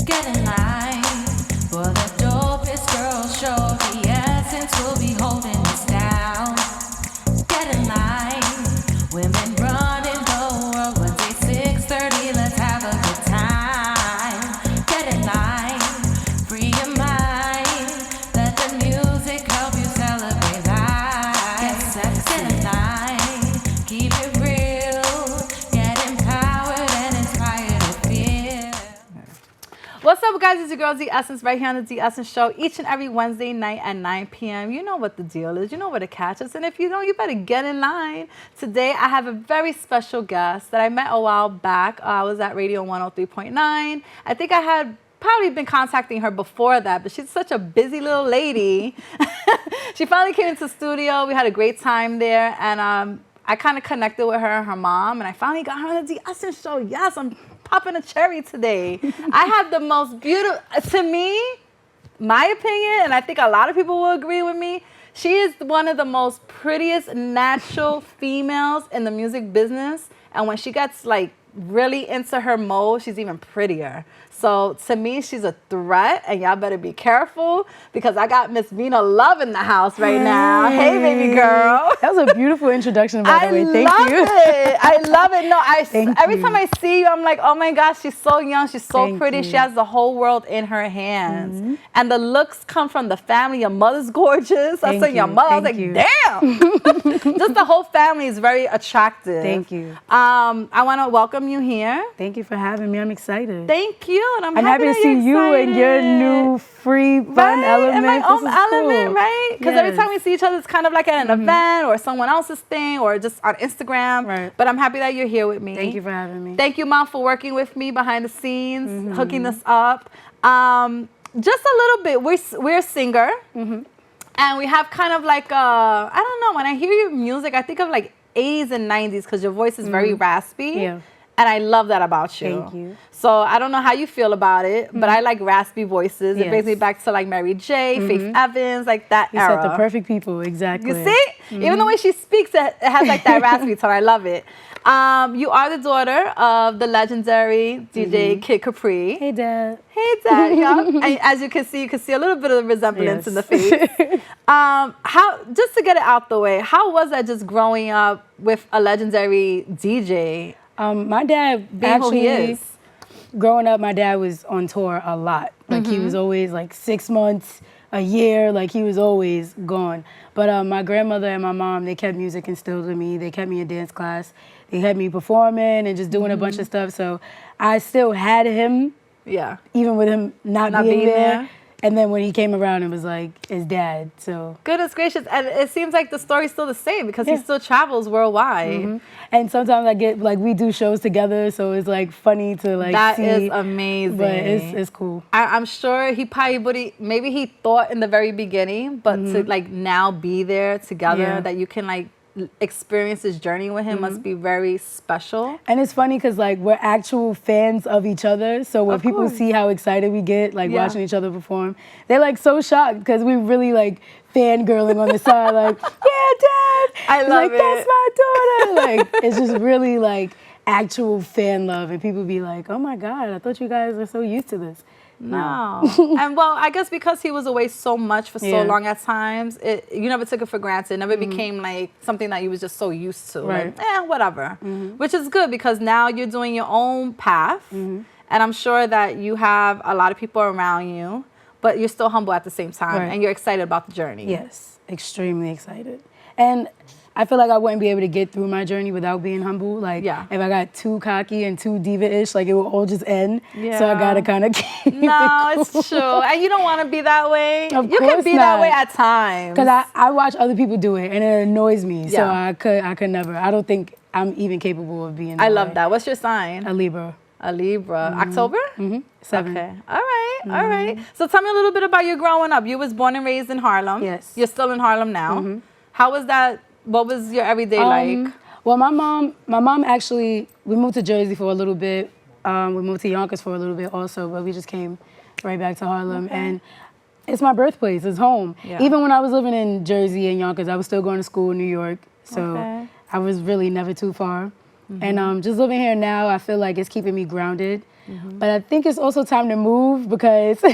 Get in line for the dopest girl show. The essence will be holding us down. Get in line, women running the world. Wednesday 6:30, let's have a good time. Get in line, free your mind. Let the music help you celebrate life. Get sexy. Get in line, keep it real. Get empowered and inspired to feel. What's up, guys? It's your girl, Z Essence, right here on the Z Essence Show, each and every Wednesday night at 9 p.m. You know what the deal is. You know where to catch us. And if you don't, you better get in line. Today, I have a very special guest that I met a while back. I was at Radio 103.9. I think I had probably been contacting her before that, but she's such a busy little lady. She finally came into the studio. We had a great time there. And I kind of connected with her and her mom. And I finally got her on the Z Essence Show. Yes, I'm popping a cherry today. I have the most beautiful, to me, my opinion, and I think a lot of people will agree with me, she is one of the most prettiest natural females in the music business. And when she gets like really into her mode, she's even prettier. So to me, she's a threat, and y'all better be careful because I got Miss Vina Love in the house right now. Hey, baby girl. That was a beautiful introduction, by the way. Thank you. I love it. No, every you. time I see you, I'm like, oh my gosh, she's so young, she's so Thank pretty. you. She has the whole world in her hands. And the looks come from the family. Your mother's gorgeous. I saw your mother. I was like, damn. Just the whole family is very attractive. Thank you. I want to welcome you here. Thank you for having me. I'm excited. Thank you. And I'm happy to see you and your new free fun element. And my This own is element, cool. right? Because every time we see each other, it's kind of like at an event or someone else's thing or just on Instagram. Right. But I'm happy that you're here with me. Thank you for having me. Thank you, Mom, for working with me behind the scenes, hooking us up. Just a little bit. We're a singer. And we have kind of like I don't know, when I hear your music, I think of like 80s and 90s because your voice is very raspy. Yeah. And I love that about you. Thank you. So I don't know how you feel about it, but I like raspy voices. It brings me back to like Mary J, Faith Evans, like that You era. said the perfect people, exactly. You see? Even the way she speaks, it has like that raspy tone. I love it. You are the daughter of the legendary DJ Kid Capri. Hey, Dad. Hey, Dad. Yeah. And as you can see a little bit of resemblance in the face. Just to get it out the way, how was that just growing up with a legendary DJ? My dad actually, growing up, my dad was on tour a lot. Like he was always like 6 months, a year, like he was always gone. But my grandmother and my mom, they kept music instilled in me. They kept me in dance class. They had me performing and just doing a bunch of stuff. So I still had him, even with him not being there. And then when he came around, it was like his dad. So goodness gracious, and it seems like the story's still the same because he still travels worldwide. And sometimes I get like we do shows together, so it's like funny to like that see. That is amazing. But it's cool. I'm sure he probably maybe he thought in the very beginning, but to like now be there together, that you can like experience this journey with him must be very special. And it's funny because like we're actual fans of each other, so when people see how excited we get like watching each other perform, they're like so shocked because we really like fangirling on the side like, yeah, Dad, I love it, that's my daughter. Like it's just really like actual fan love, and people be like, oh my God, I thought you guys are so used to this. No. And well, I guess because he was away so much for so long at times, you never took it for granted. It never became like something that you was just so used to. Right. Like, whatever. Which is good because now you're doing your own path. And I'm sure that you have a lot of people around you, but you're still humble at the same time. And you're excited about the journey. Yes, extremely excited. And I feel like I wouldn't be able to get through my journey without being humble. Like, if I got too cocky and too diva-ish, like, it will all just end. So I gotta kind of keep it cool. It's true. And you don't want to be that way. Of you course can be not. that way at times. Because I watch other people do it, and it annoys me. So I could never. I don't think I'm even capable of being that I love way. that. What's your sign? A Libra. A Libra. October? 7. Okay. All right. All right. So tell me a little bit about your growing up. You was born and raised in Harlem. Yes. You're still in Harlem now. How was that? What was your everyday like? Well, my mom actually, we moved to Jersey for a little bit. We moved to Yonkers for a little bit also, but we just came right back to Harlem. And it's my birthplace, it's home. Even when I was living in Jersey and Yonkers, I was still going to school in New York. So I was really never too far. And just living here now, I feel like it's keeping me grounded. But I think it's also time to move because I'm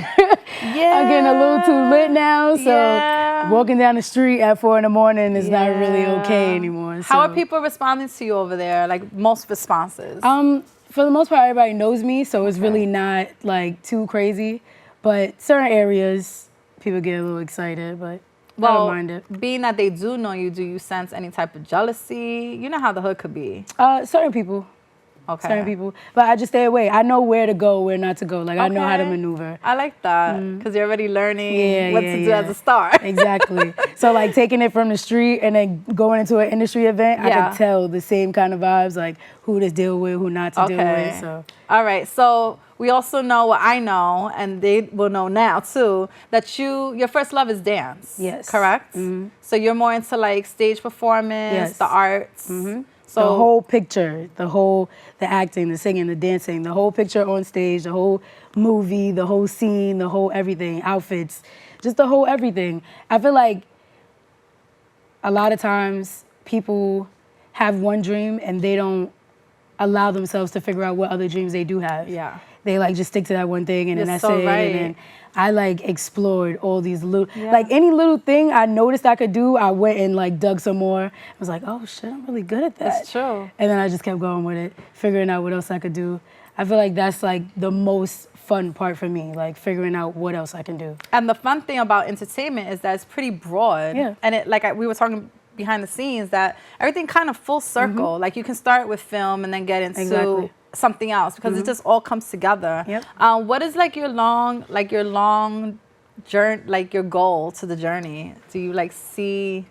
getting a little too lit now. So walking down the street at 4 a.m. is not really okay anymore. How are people responding to you over there? Like most responses? For the most part, everybody knows me, so it's really not like too crazy. But certain areas, people get a little excited, but I don't mind it. Being that they do know you, do you sense any type of jealousy? You know how the hood could be. Certain people. Okay. Certain people. But I just stay away. I know where to go, where not to go. Like, I know how to maneuver. I like that because you're already learning what to do as a star. Exactly. So, like, taking it from the street and then going into an industry event, I can tell the same kind of vibes, like who to deal with, who not to deal with. So. All right. So we also know what I know, and they will know now, too, that your first love is dance. Yes. Correct? So you're more into, like, stage performance, the arts. So the whole picture, the acting, the singing, the dancing, the whole picture on stage, the whole movie, the whole scene, the whole everything, outfits, just the whole everything. I feel like a lot of times people have one dream and they don't allow themselves to figure out what other dreams they do have. Yeah. They like just stick to that one thing and then that's so it. Right. And then I like explored all these little, like any little thing I noticed I could do, I went and like dug some more. I was like, oh shit, I'm really good at that. That's true. And then I just kept going with it, figuring out what else I could do. I feel like that's like the most fun part for me, like figuring out what else I can do. And the fun thing about entertainment is that it's pretty broad. Yeah. And it, like we were talking behind the scenes, that everything kind of full circle. Like you can start with film and then get into something else because it just all comes together. Yep. What is like your long journey, like your goal to the journey? Do you like see?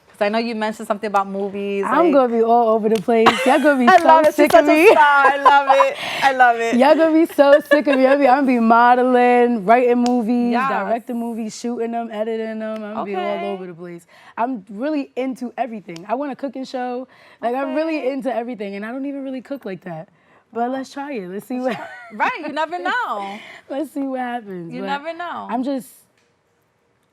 Because I know you mentioned something about movies. I'm gonna be all over the place. Y'all gonna be I so love it. sick She's of such me. a star. I love it. I love it. Y'all gonna be so sick of me. I'm gonna be modeling, writing movies, Yes. directing movies, shooting them, editing them. I'm gonna be all over the place. I'm really into everything. I want a cooking show. Like I'm really into everything, and I don't even really cook like that. But let's try it. Let's see what. Right. You never know. Let's see what happens. You But never know.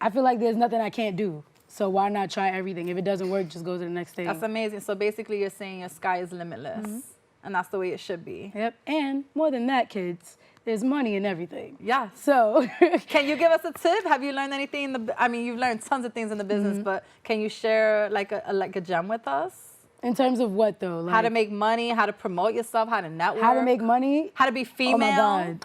I feel like there's nothing I can't do. So why not try everything? If it doesn't work, just go to the next thing. That's amazing. So basically you're saying your sky is limitless. And that's the way it should be. Yep. And more than that, kids, there's money in everything. Yeah. So can you give us a tip? Have you learned anything I mean, you've learned tons of things in the business, but can you share like a gem with us? In terms of what though? Like, How to make money, how to promote yourself, how to network. how to make money? How to be female. Oh my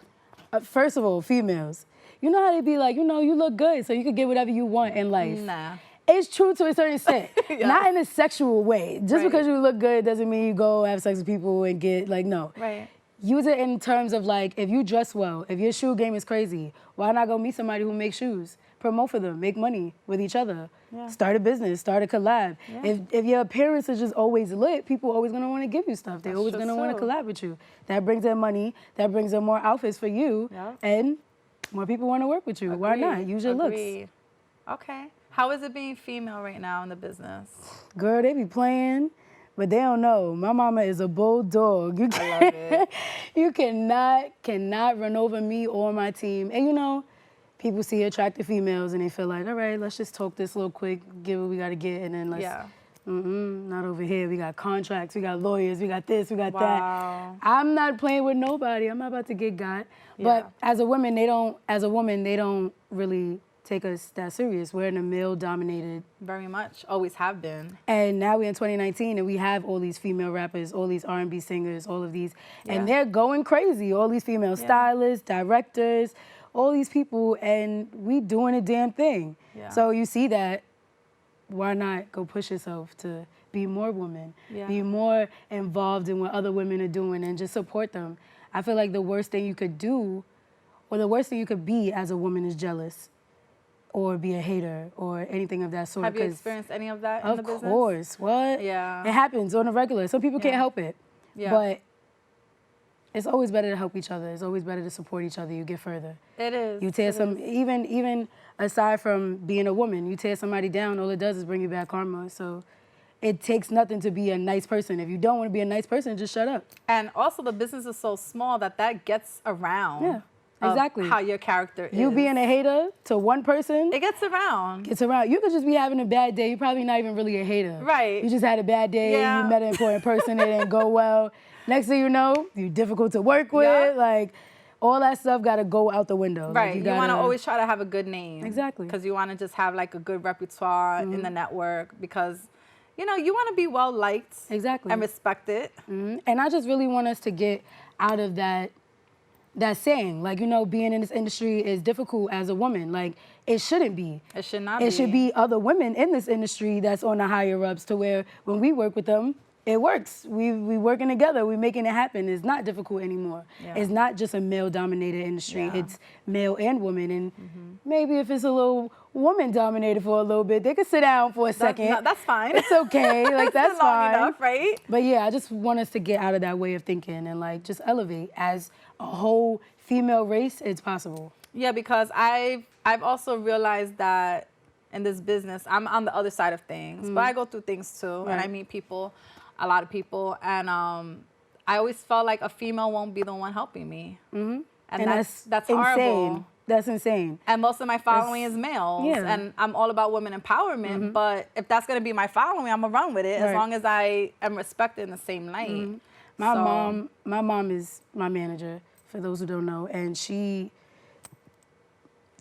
God. First of all, females. You know how they be like, you look good, so you can get whatever you want in life. Nah. It's true to a certain extent. Not in a sexual way. Just because you look good doesn't mean you go have sex with people and get, like, no. Right. Use it in terms of, like, if you dress well, if your shoe game is crazy, why not go meet somebody who makes shoes? Promote for them, make money with each other. Yeah. Start a business, start a collab. Yeah. If your appearance is just always lit, people are always gonna wanna give you stuff. They're always gonna wanna collab with you. That brings in money, that brings in more outfits for you, and more people wanna work with you. Why not? Use your looks. Okay. How is it being female right now in the business? Girl, they be playing, but they don't know. My mama is a bulldog. I love it. You cannot run over me or my team. And people see attractive females and they feel like, all right, let's just talk this real quick, get what we gotta get, and then let's, not over here. We got contracts, we got lawyers, we got this, we got that. I'm not playing with nobody. I'm not about to get got. But as a woman, they don't really take us that serious. We're in a male-dominated. Very much, always have been. And now we're in 2019 and we have all these female rappers, all these R&B singers, all of these, and they're going crazy. All these female stylists, directors, all these people, and we doing a damn thing. Yeah. So you see that, why not go push yourself to be more woman, be more involved in what other women are doing and just support them. I feel like the worst thing you could do, or the worst thing you could be as a woman is jealous or be a hater or anything of that sort. Have you experienced any of that in the business? Of course. What? Yeah. It happens on a regular. Some people can't help it. Yeah. But it's always better to help each other. It's always better to support each other. You get further. It is. You tear even aside from being a woman, you tear somebody down, all it does is bring you back karma. So it takes nothing to be a nice person. If you don't want to be a nice person, just shut up. And also the business is so small that gets around. Yeah. of Exactly. how your character is. You being a hater to one person, it gets around. it's around. You could just be having a bad day. You're probably not even really a hater. Right. You just had a bad day. Yeah. You met an important person. It didn't go well. Next thing you know, you're difficult to work with. Yeah. Like, all that stuff got to go out the window. Right. Like, you want to always try to have a good name. Exactly. Because you want to just have like a good repertoire in the network because, you know, you want to be well liked. Exactly. And respected. And I just really want us to get out of that saying, like, you know, being in this industry is difficult as a woman. Like, it shouldn't be. It should not be. It should be other women in this industry that's on the higher ups to where when we work with them, it works. We working together. We making it happen. It's not difficult anymore. Yeah. It's not just a male-dominated industry. Yeah. It's male and woman. And maybe if it's a little woman-dominated for a little bit, they could sit down for a second. That's fine. It's okay. Like, that's long fine. enough, right? But yeah, I just want us to get out of that way of thinking and like just elevate as a whole female race. It's possible. Yeah, because I've also realized that in this business, I'm on the other side of things, but I go through things too, and I meet people, a lot of people, and I always felt like a female won't be the one helping me, and that's insane. horrible. That's insane. And most of my following is males, yeah. and I'm all about women empowerment. But if that's gonna be my following, I'm gonna run with it as long as I am respected in the same light. My mom is my manager, for those who don't know, and she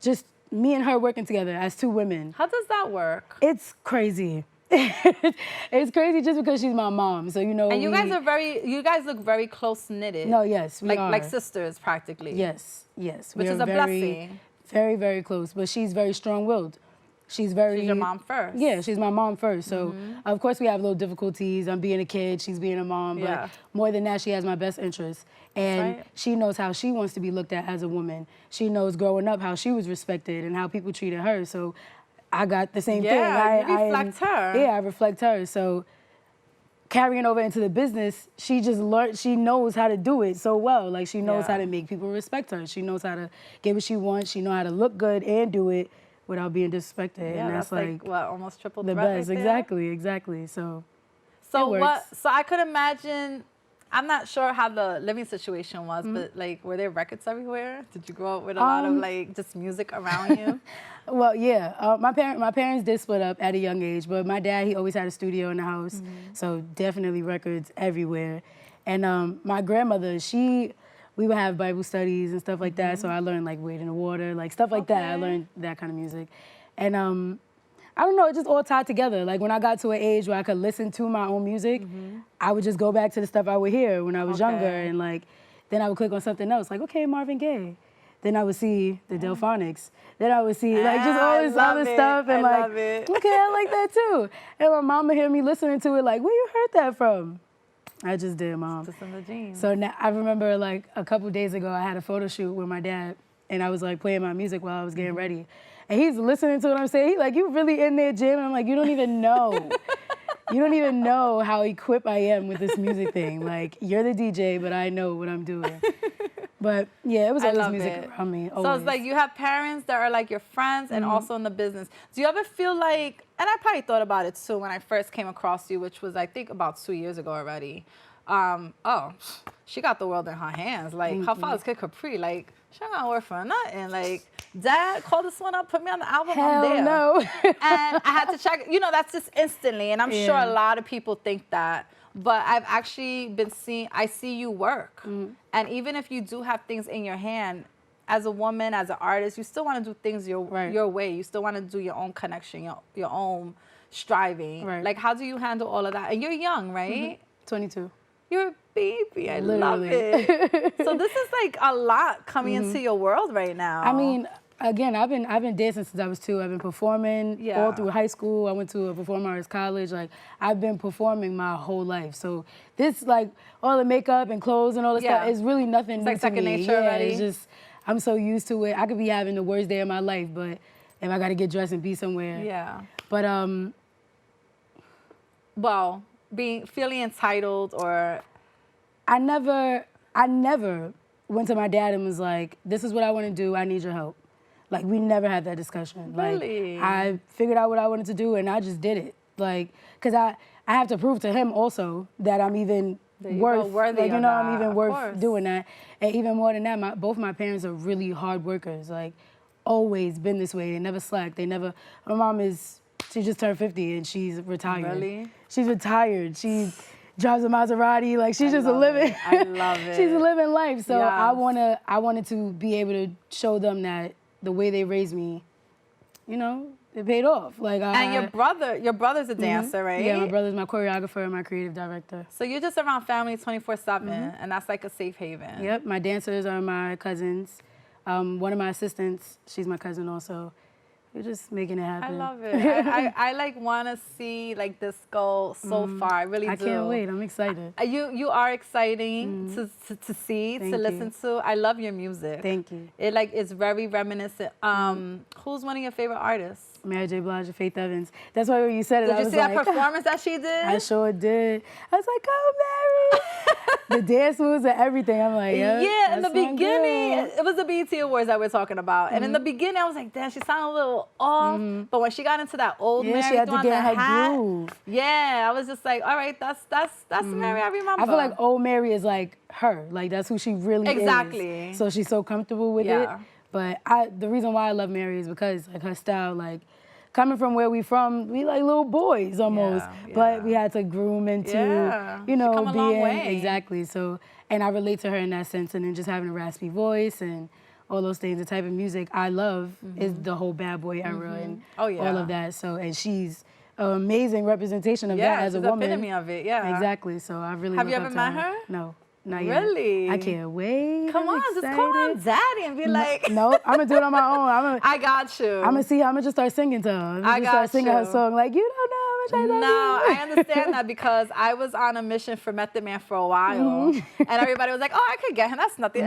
just me and her working together as two women. How does that work? It's crazy. It's crazy just because she's my mom. So, you know. And you guys look very close knitted. No, yes, we are. Like sisters practically. Yes. Which is a blessing. Very, very close. But she's very strong-willed. She's your mom first. Yeah, she's my mom first. So, of course, we have little difficulties. I'm being a kid, she's being a mom. But more than that, she has my best interest. And she knows how she wants to be looked at as a woman. She knows growing up how she was respected and how people treated her. So, I got the same thing. You reflect her. Yeah, I reflect her. So, carrying over into the business, she just learned, she knows how to do it so well. Like, she knows how to make people respect her. She knows how to get what she wants. She knows how to look good and do it without being disrespected. Yeah, and that's like what, almost triple the threat best. right there? Exactly. So I could imagine, I'm not sure how the living situation was, but like, were there records everywhere? Did you grow up with a lot of like just music around you? Well, yeah. My parents did split up at a young age, but my dad, he always had a studio in the house, so definitely records everywhere. And my grandmother, we would have Bible studies and stuff like that, so I learned like Wade in the Water, like stuff like that. I learned that kind of music. And I don't know, it just all tied together. Like when I got to an age where I could listen to my own music, I would just go back to the stuff I would hear when I was younger, and like then I would click on something else, like, okay, Marvin Gaye. Then I would see the Delphonics. Then I would see like just all this other stuff, and like, okay, I like that too. And my mom would hear me listening to it, like, where you heard that from? I just did, Mom. Just in the genes. So now I remember like a couple days ago, I had a photo shoot with my dad, and I was like playing my music while I was getting ready. And he's listening to what I'm saying. He's like, you really in there, Jim? And I'm like, you don't even know. You don't even know how equipped I am with this music thing. Like, you're the DJ, but I know what I'm doing. But yeah, it was always music around me. Always. So it's like you have parents that are like your friends and also in the business. Do you ever feel like, and I probably thought about it too when I first came across you, which was I think about 2 years ago already. Oh, she got the world in her hands. Like her father's kid Capri, like she ain't gonna work for nothing. Like, Dad, call this one up, put me on the album. Hell I'm there. no. And I had to check. You know, that's just instantly, and I'm sure a lot of people think that. But I've actually been seeing. I see you work, and even if you do have things in your hand, as a woman, as an artist, you still want to do things your way. You still want to do your own connection, your own striving. Right. Like, how do you handle all of that? And you're young, right? 22. You're a baby. I Literally. love it. So this is like a lot coming into your world right now. I mean, again, I've been dancing since I was 2. I've been performing all through high school. I went to a performing arts college. Like, I've been performing my whole life. So this, like, all the makeup and clothes and all this stuff is really nothing new like to second me. nature already. It's just, I'm so used to it. I could be having the worst day of my life, but if I got to get dressed and be somewhere. Yeah. But well, feeling entitled or. I never went to my dad and was like, this is what I want to do. I need your help. Like, we never had that discussion. Really? Like, I figured out what I wanted to do and I just did it. Like, because I have to prove to him also that I'm even There you go, worth, worthy like, you of know, that, I'm even of worth course. doing that. And even more than that, both my parents are really hard workers. Like, always been this way. They never slack. They never. My mom she just turned 50 and she's retired. Really? She's retired. She drives a Maserati. Like, she's just a living. I love it. She's a living life. So Yes. I wanted to be able to show them that the way they raised me, you know, it paid off. Like, And your brother's a dancer, right? Yeah, my brother's my choreographer and my creative director. So you're just around family 24/7, and that's like a safe haven. Yep, my dancers are my cousins. One of my assistants, she's my cousin also. We're just making it I happen. love it. I like want to see like this go so far. I really do. I can't wait. I'm excited. You are exciting to see, Thank to you. listen to. I love your music. Thank you. It like is very reminiscent. Who's one of your favorite artists? Mary J. Blige and Faith Evans. That's why when you said it, Did I you was see like, that performance that she did? I sure did. I was like, oh, Mary. The dance moves and everything. I'm like, yeah, in the that's my beginning, girl. it was the BET Awards that we're talking about. And in the beginning, I was like, damn, she sounded a little off. But when she got into that old Yeah, Mary she had to throwing get the in her hat, groove. yeah, I was just like, all right, that's Mary I remember. I feel like old Mary is like her. Like, that's who she really Exactly. is. So she's so comfortable with Yeah. it. But the reason why I love Mary is because, like, her style, like, coming from where we from, we like little boys almost. Yeah, But yeah. we had to groom into, Yeah. you know, She come a long being way. exactly. So, and I relate to her in that sense. And then just having a raspy voice and all those things, the type of music I love is the whole bad boy era and Oh, yeah. all of that. So, and she's an amazing representation of yeah, that as a she's the woman. epitome of it, yeah. Exactly. So I really Have you look ever up met to her? No, not yet. Really? I can't wait. Come I'm on, just call on excited. Daddy and be like, No, I'm gonna do it on my own. I got you. I'm gonna see. I'm gonna just start singing to her. I'm I just got start singing her you. song. Like, you don't know how much I love No, you. I understand that because I was on a mission for Method Man for a while, and everybody was like, "Oh, I could get him. That's nothing."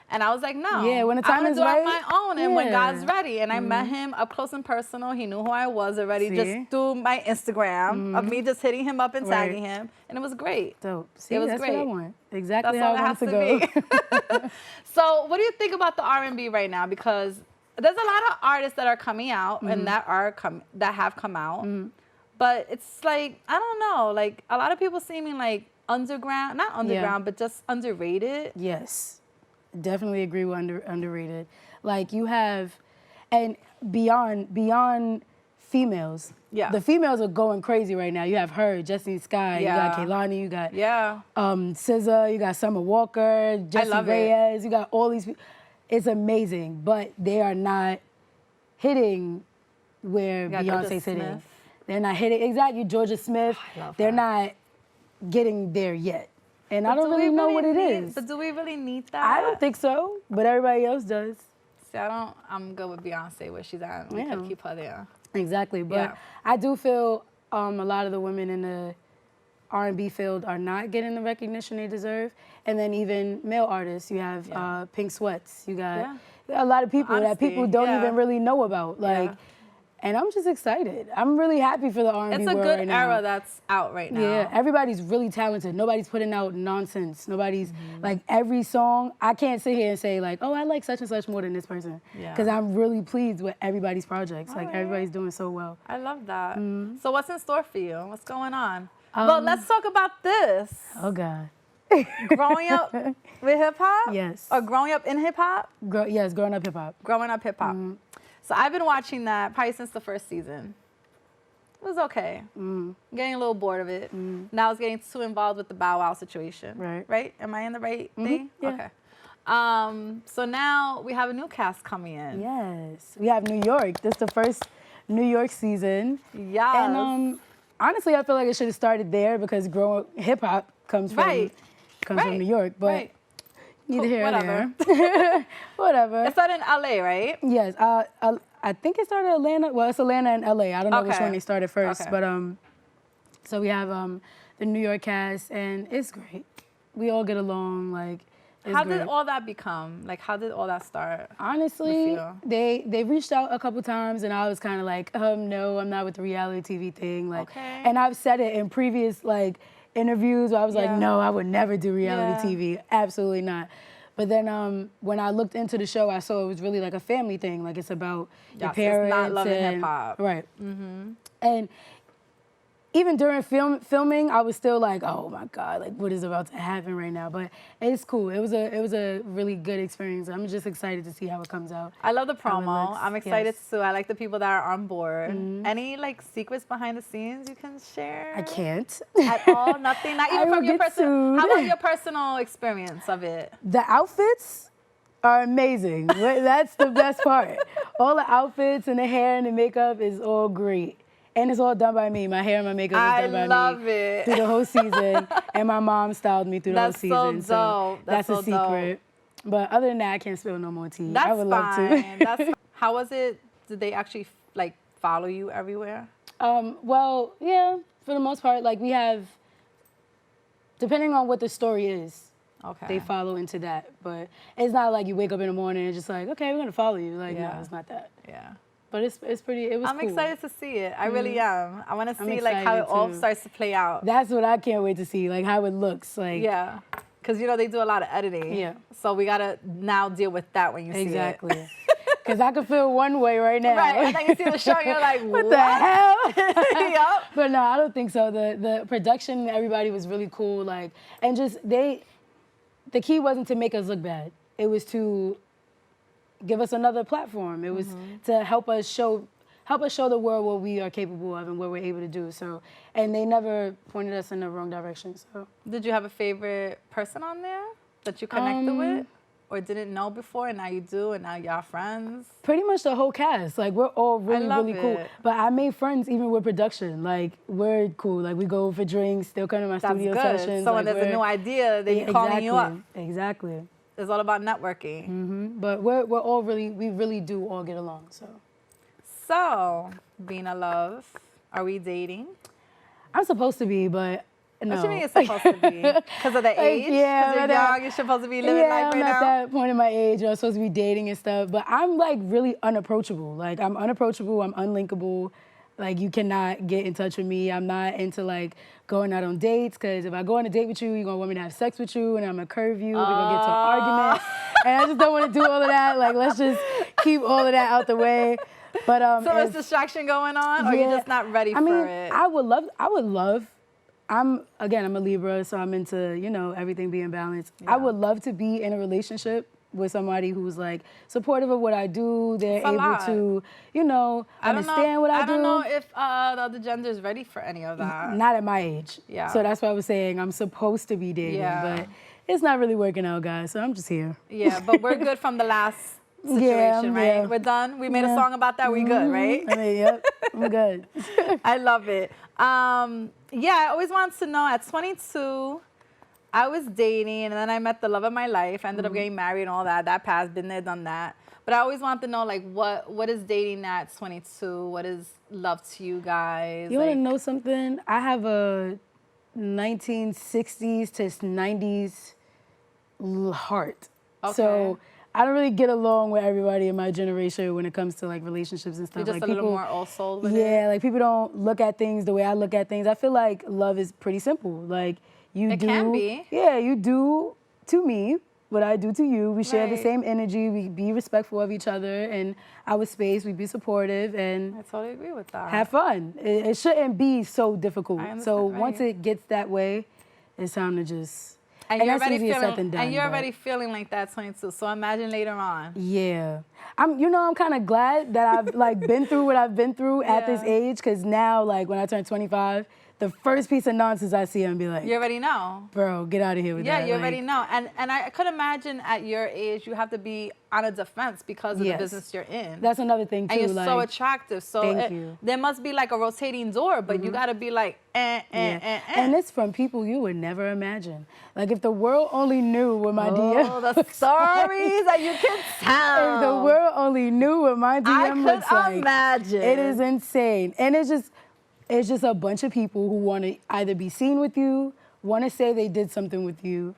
And I was like, "No, Yeah, when the time I'm gonna is do it right, on my own, and when yeah. God's ready." And I met him up close and personal. He knew who I was already, See? just through my Instagram of me just hitting him up and Right. tagging him, and it was great. Dope. See, It was that's what I great. want. Exactly That's how all I it want has it to go. be. So, what do you think about the R&B right now? Because there's a lot of artists that are coming out and that have come out, but it's like I don't know. Like a lot of people seeming like underground, not underground, but just underrated. Yes, definitely agree with underrated. Like you have, and beyond females. Yeah. The females are going crazy right now. You have her, Jessie Sky, you got Yeah. Kehlani, you got Yeah. SZA, you got Summer Walker, Jessie love it. Reyes, you got all these people. It's amazing, but they are not hitting where got Georgia Beyonce's hitting. Smith. They're not hitting, exactly, Georgia Smith. I love They're her. not getting there yet. And I don't Do we really know what it need- is. But do we really need that? I don't think so, but everybody else does. See, I'm good with Beyonce where she's at. We Yeah. can keep her there. Exactly, but Yeah. I do feel a lot of the women in the R&B field are not getting the recognition they deserve. And then even male artists, you have Pink Sweats, you got a lot of people that Honesty, people don't yeah. even really know about. Like, Yeah. and I'm just excited. I'm really happy for the R&B It's a world good right now. era that's out right now. Yeah, everybody's really talented. Nobody's putting out nonsense. Nobody's Mm-hmm. like every song. I can't sit here and say like, oh, I like such and such more than this person. Yeah. Because I'm really pleased with everybody's projects. Like Alright. everybody's doing so well. I love that. Mm-hmm. So what's in store for you? What's going on? Well, let's talk about this. Oh God. Growing up with hip hop? Yes. Or growing up in hip hop? Yes, growing up hip hop. Growing up hip hop. Mm-hmm. So I've been watching that probably since the first season. It was okay. Getting a little bored of it. Now I was getting too involved with the Bow Wow situation. Right. Right? Am I in the right thing? yeah. Okay. So now we have a new cast coming in. Yes, we have New York. This is the first New York season. Yes. And honestly, I feel like it should have started there because hip hop comes from Right. from New York. But Right. neither here Whatever. nor there. Whatever. It's set in LA, right? Yes, I think it started Atlanta. Well, it's Atlanta and LA. I don't know which Okay. one they started first, Okay. but so we have the New York cast, and it's great. We all get along. Like, it's How great. did all that become? Like, how did all that start? Honestly, with they reached out a couple times, and I was kind of like, no, I'm not with the reality TV thing. Like, Okay. and I've said it in previous like interviews where I was like, Yeah. no, I would never do reality Yeah. TV, absolutely not. But then when I looked into the show, I saw it was really like a family thing. Like it's about your Yes, it's parents. not Love and and- Hip Hop. Right. And even during filming, I was still like, oh my God, like what is about to happen right now? But it's cool. It was a really good experience. I'm just excited to see how it comes out. I love the how it promo. looks. I'm excited Yes. too. I like the people that are on board. Any like secrets behind the scenes you can share? I can't. At all? Nothing? Not I even will from your get personal. sued. How about your personal experience of it? The outfits are amazing. That's the best part. All the outfits and the hair and the makeup is all great. And it's all done by me. My hair and my makeup is done by me. I love it. Through the whole season. And my mom styled me through the whole That's so season. dope. That's That's a so secret. But other than that, I can't spill no more tea. That's I would love fine. to. That's fine. How was it? Did they actually like follow you everywhere? Well, yeah, for the most part, like we have, depending on what the story is, Okay. they follow into that. But it's not like you wake up in the morning and just like, okay, we're gonna follow you. Like, Yeah. no, it's not that. Yeah. But it's pretty. It was. I'm cool. excited to see it. I really am. I want to I'm see like how it excited all too. starts to play out. That's what I can't wait to see. Like how it looks. Like Yeah. Because, you know, they do a lot of editing. Yeah. So we got to now deal with that when you see it. exactly. Because I could feel one way right now. Right. And then you see the show and you're like, what the hell? Yup. But no, I don't think so. The production, everybody was really cool. Like, and just the key wasn't to make us look bad. It was to give us another platform. It was to help us show the world what we are capable of and what we're able to do. So, and they never pointed us in the wrong direction. So, Did you have a favorite person on there that you connected with? Or didn't know before and now you do and now y'all friends? pretty much the whole cast. Like we're all really, love really cool. it. But I made friends even with production. Like we're cool. Like we go for drinks. They'll come to my That's studio good. sessions. So when like, there's a new idea, they be calling you up. Exactly. It's all about networking. But we're all we really do all get along. So, Vina Love, are we dating? I'm supposed to be, but no. What you mean you're supposed to be? Because of the age? yeah, Because you're but, young, you're supposed to be living yeah, life right I'm now? at that point in my age. I'm supposed to be dating and stuff. But I'm like really unapproachable. Like I'm unapproachable. I'm unlinkable. Like you cannot get in touch with me. I'm not into like going out on dates because if I go on a date with you, you're gonna want me to have sex with you and I'm gonna curve you. We're gonna get to an argument. And I just don't want to do all of that. Like let's just keep all of that out the way. But So there's distraction going on, or you're just not ready for it? I would love. I'm a Libra, so I'm into, everything being balanced. I would love to be in a relationship with somebody who's like supportive of what I do. They're It's a able lot. to, understand what I do. I don't know if the other gender is ready for any of that. Not at my age. Yeah. So that's why I was saying I'm supposed to be dating, Yeah. but it's not really working out, guys. So I'm just here. Yeah, but we're good from the last situation, Yeah, right? yeah. We're done. We made a Yeah. song about that. We good, right? I mean, yep, I'm good. I love it. Yeah, I always wanted to know at 22, I was dating and then I met the love of my life. I ended up getting married and all that. That passed, been there, done that. But I always wanted to know, like, what is dating at 22? What is love to you guys? You want to know something? I have a 1960s to 90s heart. Okay. So I don't really get along with everybody in my generation when it comes to like relationships and stuff. You're just like a little more old soul with it? Yeah, like people don't look at things the way I look at things. I feel like love is pretty simple. Like It can be. Yeah, you do to me what I do to you. We share the Right. same energy. We be respectful of each other and our space. We be supportive and I totally agree with that. have fun. It shouldn't be so difficult. I understand, So right. once it gets that way, it's time to just. and you're that's already easier said than feeling, done, and you're but- already feeling like that 22. So imagine later on. Yeah, I'm kind of glad that I've like been through what I've been through at this Yeah. age, because now like when I turn 25, the first piece of nonsense I see, I'm be like, You already know. bro, get out of here with Yeah, that. you like, already know. And I could imagine at your age, you have to be on a defense because of Yes. the business you're in. That's another thing too. and you're like, so attractive. So thank you. there must be like a rotating door, but you got to be like, yeah. And it's from people you would never imagine. Like if the world only knew what my DM. Oh, the stories that you can tell. If the world only knew what my DM I could looks like. imagine. It is insane. And it's just a bunch of people who want to either be seen with you, want to say they did something with you,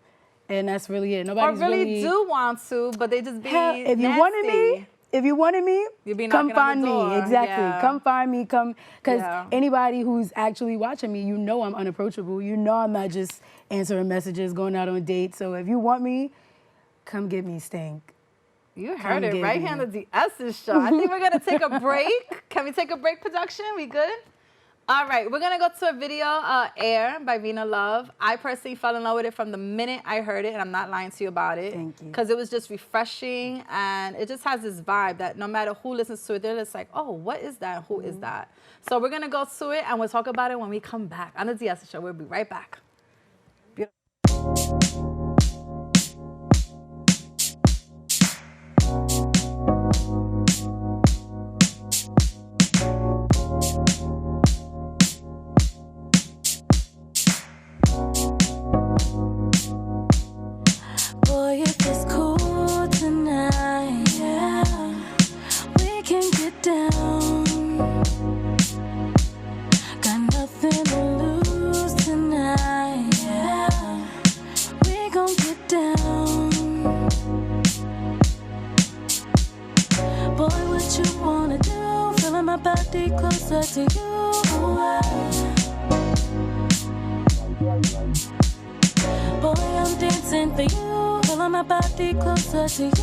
and that's really it. Or Nobody's really do want to, but they just be Hell, if you wanted me, You'd be come knocking on find the door. me. Exactly. Yeah. Come find me. Because Yeah. anybody who's actually watching me, you know I'm unapproachable. You know I'm not just answering messages, going out on dates. So if you want me, come get me, Stink. You heard it get right me. here on the Essence Show. I think we're going to take a break. Can we take a break, production? We good? All right, we're gonna go to a video, Air by Vina Love. I personally fell in love with it from the minute I heard it, and I'm not lying to you about it. Thank you. Because it was just refreshing, and it just has this vibe that no matter who listens to it, they're just like, oh, what is that? Who is that? So we're gonna go to it, and we'll talk about it when we come back on the DS Show. We'll be right back. Boy, if it's cool tonight, yeah, we can get down. Got nothing to lose tonight, yeah, we gon' get down. Boy, what you wanna do? Feeling my body closer to you. Boy, I'm dancing for you, feeling my body closer to you.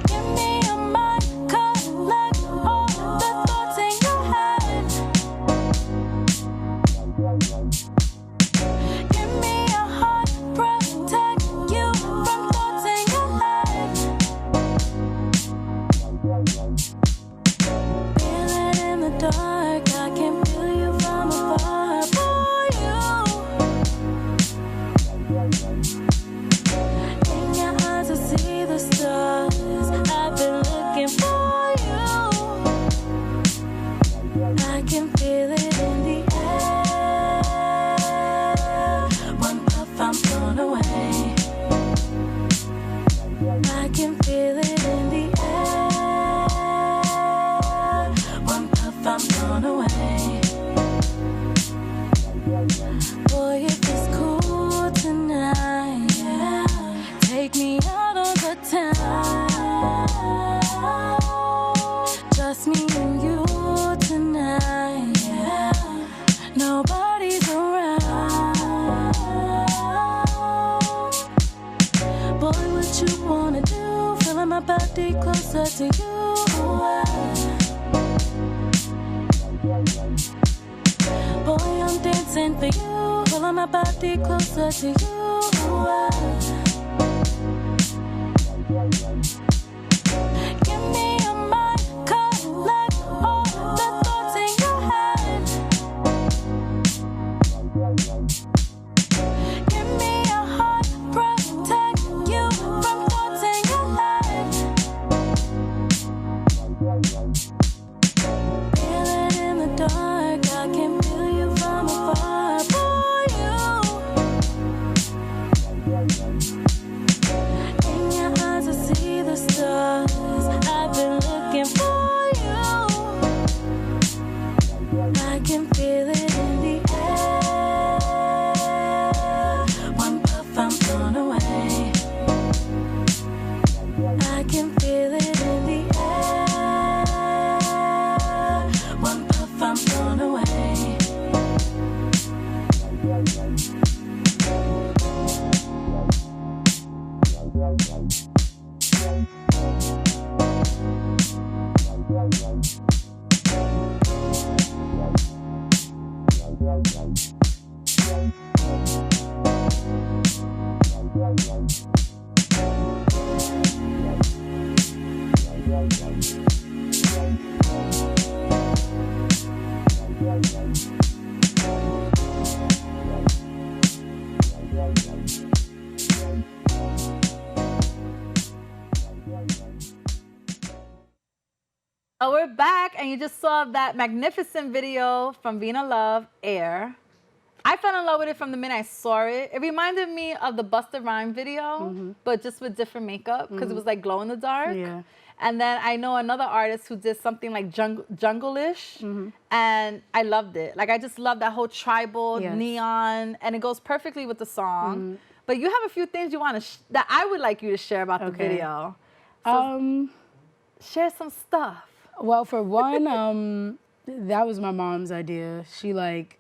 Give me a mic, collect all the thoughts in your head. Give me a heart, protect you from thoughts in your head. Feel it in the dark, I can feel you from afar. For you, in your eyes I see the stars. I've been looking for you. I can feel it in the air. One puff, I'm blown away. I can feel it in the air. One puff, I'm blown away. Boy, if it's cool tonight, yeah, take me out on the town. Just me and you tonight, yeah, nobody's around. Boy, what you wanna do? Feeling my body closer to you. Boy, I'm dancing for you, feeling my body closer to you. Give me a mic, collect all the thoughts in your head. Give me a heart, protect you from thoughts in your head. Feel it in the dark, I can feel you from afar. For you, in your eyes I see the stars. I've been looking for you. I can feel it in the air. One puff, I'm blown away. I can feel it in the air. One puff, I'm blown away. Oh, we're back, and you just saw that magnificent video from Vina Love, Air. I fell in love with it from the minute I saw it. It reminded me of the Busta Rhymes video, but just with different makeup, because it was like glow in the dark. Yeah. And then I know another artist who did something like jungle-ish, and I loved it. Like, I just love that whole tribal Yes. neon, and it goes perfectly with the song. But you have a few things you want to that I would like you to share about the Okay. video. So share some stuff. Well, for one, that was my mom's idea. She like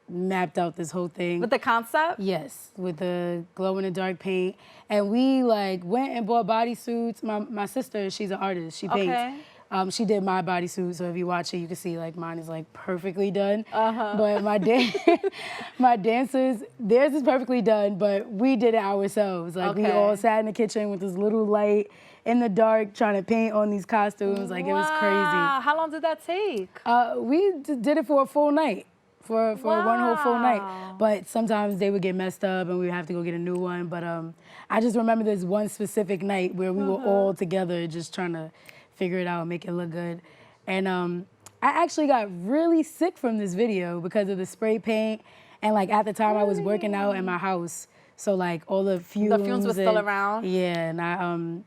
mapped out this whole thing. With the concept? Yes, with the glow-in-the-dark paint. And we, like, went and bought bodysuits. My sister, she's an artist. She paints. Okay. She did my bodysuit, so if you watch it, you can see, like, mine is, like, perfectly done. But my dancers, theirs is perfectly done, but we did it ourselves. Like, we all sat in the kitchen with this little light in the dark trying to paint on these costumes. Like, it was crazy. How long did that take? We did it for a full night. For one whole full night. But sometimes they would get messed up and we would have to go get a new one. But I just remember this one specific night where we were all together just trying to figure it out, make it look good. And I actually got really sick from this video because of the spray paint. And like at the time I was working out in my house. So like all the fumes. The fumes were still around? Yeah, and I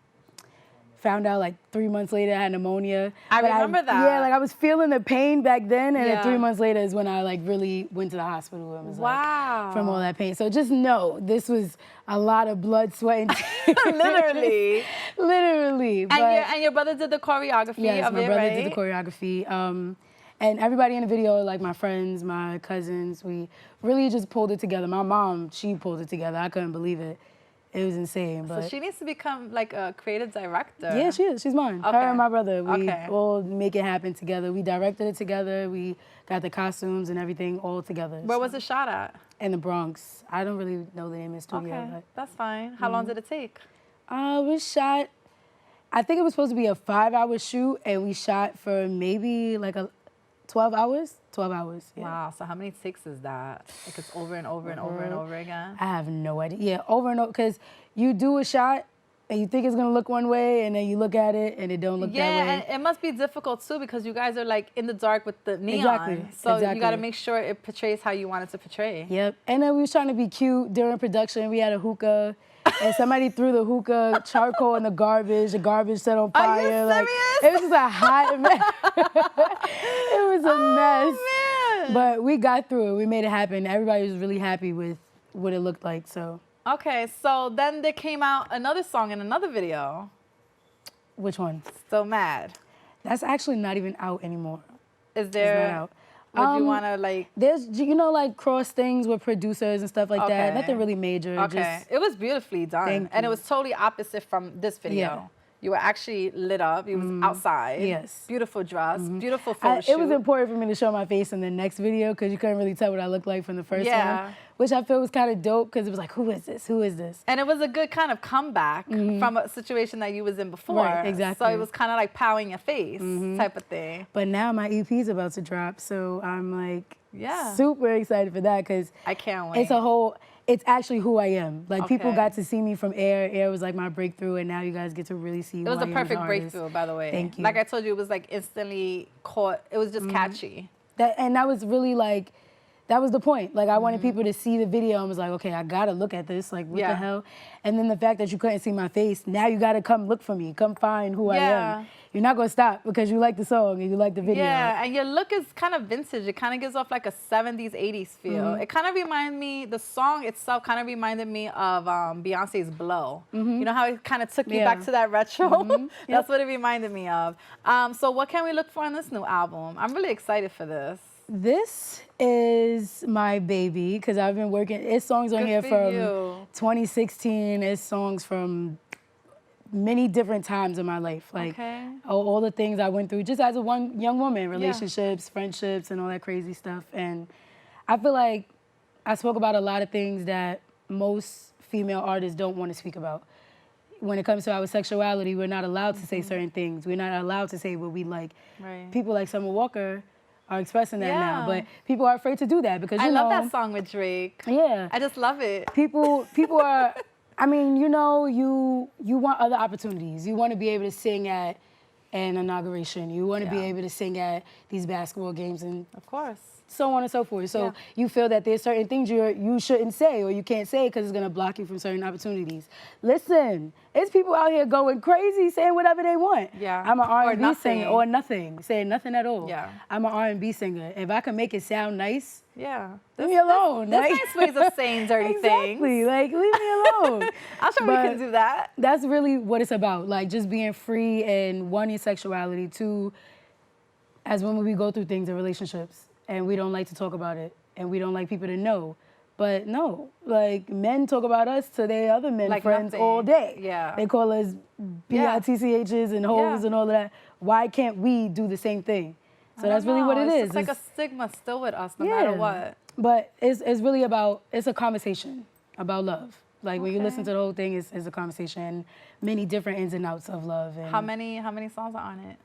found out like 3 months later I had pneumonia. I remember that. Yeah, like I was feeling the pain back then, and then 3 months later is when I like really went to the hospital and was like from all that pain. So just know this was a lot of blood, sweat, and tears. Literally. Literally. And your brother did the choreography yes, of my it, brother right? did the choreography. And everybody in the video, like my friends, my cousins, we really just pulled it together. My mom, she pulled it together. I couldn't believe it. It was insane. But So she needs to become like a creative director. yeah, she is. She's mine. Okay. Her and my brother. We all make it happen together. We directed it together. We got the costumes and everything all together. Where was it shot at? In the Bronx. I don't really know the name of the studio. Okay, But that's fine. How long did it take? we shot, I think it was supposed to be a 5-hour shoot, and we shot for maybe like 12 hours. 12 hours. Yeah. Wow, so how many takes is that? Like it's over and over and over and over again? I have no idea. Yeah, over and over, because you do a shot and you think it's gonna look one way, and then you look at it and it don't look that way. Yeah, and it must be difficult too because you guys are like in the dark with the neon. Exactly. So you got to make sure it portrays how you want it to portray. Yep. And then we was trying to be cute during production. We had a hookah, and somebody threw the hookah charcoal in the garbage. The garbage set on fire. Are you like serious? it was just a hot mess. It was a mess. Man. But we got through it. We made it happen. Everybody was really happy with what it looked like. So. Okay, so then there came out another song in another video. Which one? Still Mad. That's actually not even out anymore. Is there? It's not out. Would you want to like? There's, like cross things with producers and stuff like that. Okay. Nothing really major. Okay, it was beautifully done, Thank and it you. was totally opposite from this video. Yeah. You were actually lit up. You was outside. Yes. Beautiful dress. Beautiful photo shoot. It was important for me to show my face in the next video because you couldn't really tell what I looked like from the first Yeah. one, which I feel was kind of dope because it was like, who is this? Who is this? And it was a good kind of comeback from a situation that you was in before. Right, exactly. So it was kind of like powering your face type of thing. But now my EP is about to drop, so I'm like Yeah. super excited for that because I can't wait. it's actually who I am. Like people Okay. got to see me from Air. Air was like my breakthrough, and now you guys get to really see It was a perfect breakthrough, by the way. Thank you. Like I told you, it was like instantly caught. It was just catchy. That was really like, that was the point. Like I wanted people to see the video and was like, okay, I gotta look at this. Like what the hell? And then the fact that you couldn't see my face, now you gotta come look for me. Come find who I am. You're not gonna stop because you like the song and you like the video. Yeah, and your look is kind of vintage. It kind of gives off like a 70s, 80s feel. It kind of reminded me, the song itself kind of reminded me of Beyonce's Blow. You know how it kind of took you back to that retro? That's what it reminded me of. So what can we look for on this new album? I'm really excited for this. This is my baby because I've been working. It's songs on Good here for from you. 2016. It's songs from many different times in my life. Like all the things I went through just as a young woman, relationships, friendships, and all that crazy stuff. And I feel like I spoke about a lot of things that most female artists don't want to speak about. When it comes to our sexuality, we're not allowed to say certain things. We're not allowed to say what we like. Right. People like Summer Walker are expressing that now, but people are afraid to do that because I love that song with Drake. Yeah, I just love it. people are. I mean, you want other opportunities. You want to be able to sing at an inauguration. You want to be able to sing at these basketball games and Of course. so on and so forth. So you feel that there's certain things you shouldn't say or you can't say because it's going to block you from certain opportunities. Listen, it's people out here going crazy saying whatever they want. Yeah. I'm an R&B nothing. singer or nothing, saying nothing at all. Yeah. I'm an R&B singer. If I can make it sound nice, Yeah. leave me alone. There's nice ways of saying dirty exactly. things. Like, leave me alone. I'm sure But we can do that. That's really what it's about. Like, just being free and one, your sexuality. Two, as women, we go through things in relationships and we don't like to talk about it. and we don't like people to know. But no, like men talk about us to their other men Like friends nothing. all day. Yeah. They call us bitchs and hoes Yeah. and all of that. Why can't we do the same thing? So I that's don't really what know. it is. It's like a stigma still with us, no matter what. But it's really about, it's a conversation about love. Like when you listen to the whole thing, it's a conversation, many different ins and outs of love. And How many songs are on it?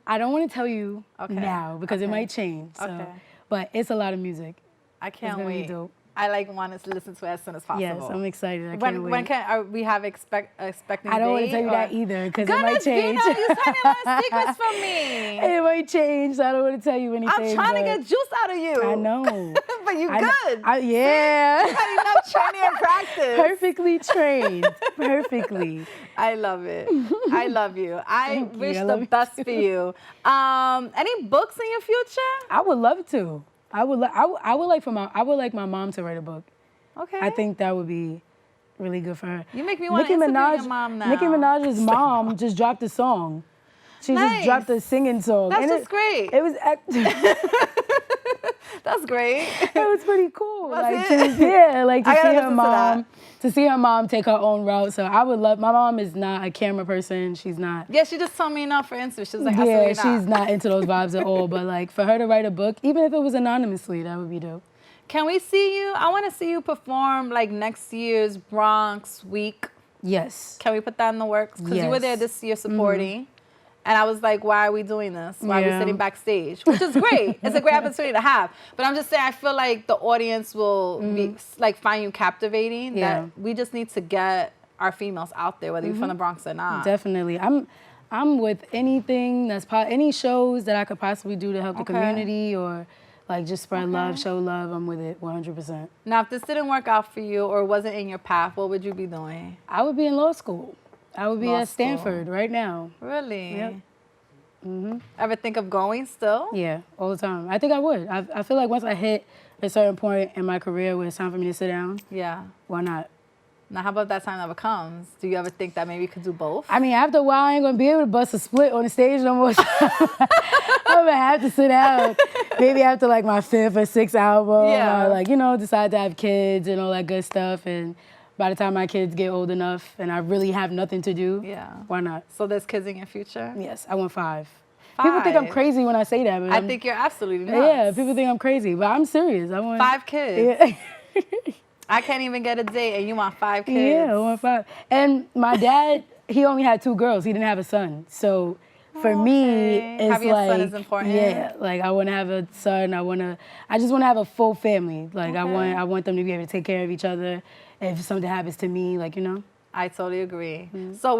I don't want to tell you Okay. now because it might change. So, Okay. but it's a lot of music. I can't gonna be wait. dope. I want to listen to it as soon as possible. Yes, I'm excited. I can't wait. When can we have expecting? I don't want to date, tell you or- that either because it might Goodness, change. Vina, you signing a lot of secrets from me. It might change, so I don't want to tell you anything. I'm trying to but get juice out of you. I know. But you I know. good. Yeah. You had enough training and practice. Perfectly trained. Perfectly. I love it. I love you. I Thank you. wish I the love you best too. for you. Any books in your future? I would love to. I would like my mom to write a book. Okay. I think that would be really good for her. You make me want to interview your mom now. Nicki Minaj's mom just dropped a song. She Nice. just dropped a singing song. That's and just great. It was That's great. it was pretty cool. Was like it? to I gotta see her listen to mom. To see her mom take her own route. So I would love. My mom is not a camera person. She's not. Yeah, she just told me enough for Insta. She was like, Yeah, absolutely she's not into those vibes at all. But like for her to write a book, even if it was anonymously, that would be dope. Can we see you? I want to see you perform like next year's Bronx Week. Yes. Can we put that in the works? Because you were there Yes. this year supporting. And I was like, why are we doing this? Why are we Yeah. sitting backstage? Which is great. It's a great opportunity to have. But I'm just saying, I feel like the audience will be like find you captivating. Yeah. That we just need to get our females out there, whether you're from the Bronx or not. Definitely. I'm with anything any shows that I could possibly do to help the Okay. community or like just spread love, Okay. show love. I'm with it 100%. Now, if this didn't work out for you or wasn't in your path, what would you be doing? I would be in law school. I would be Law at Stanford right now. Really? Yep. Ever think of going still? Yeah, all the time. I think I would. I feel like once I hit a certain point in my career where it's time for me to sit down, Yeah. why not? Now, how about that time ever comes? Do you ever think that maybe you could do both? I mean, after a while, I ain't gonna be able to bust a split on the stage no more. I'm gonna have to sit down. Maybe after like my 5th or 6th album, Yeah. or like, decide to have kids and all that good stuff. And by the time my kids get old enough and I really have nothing to do, Yeah. why not? So there's kids in your future? Yes, I want 5. People think I'm 5. crazy when I say that, but I think you're absolutely nuts. yeah, people think I'm crazy, but I'm serious. I want 5 kids. Yeah. I can't even get a date and you want 5 kids. Yeah, I want 5. And my dad, he only had 2 girls. He didn't have a son. So for me, Okay. it's Having a like son is important. yeah, like I want to have a son. I just want to have a full family. Like I Okay. want them to be able to take care of each other. If something happens to me, like I totally agree. So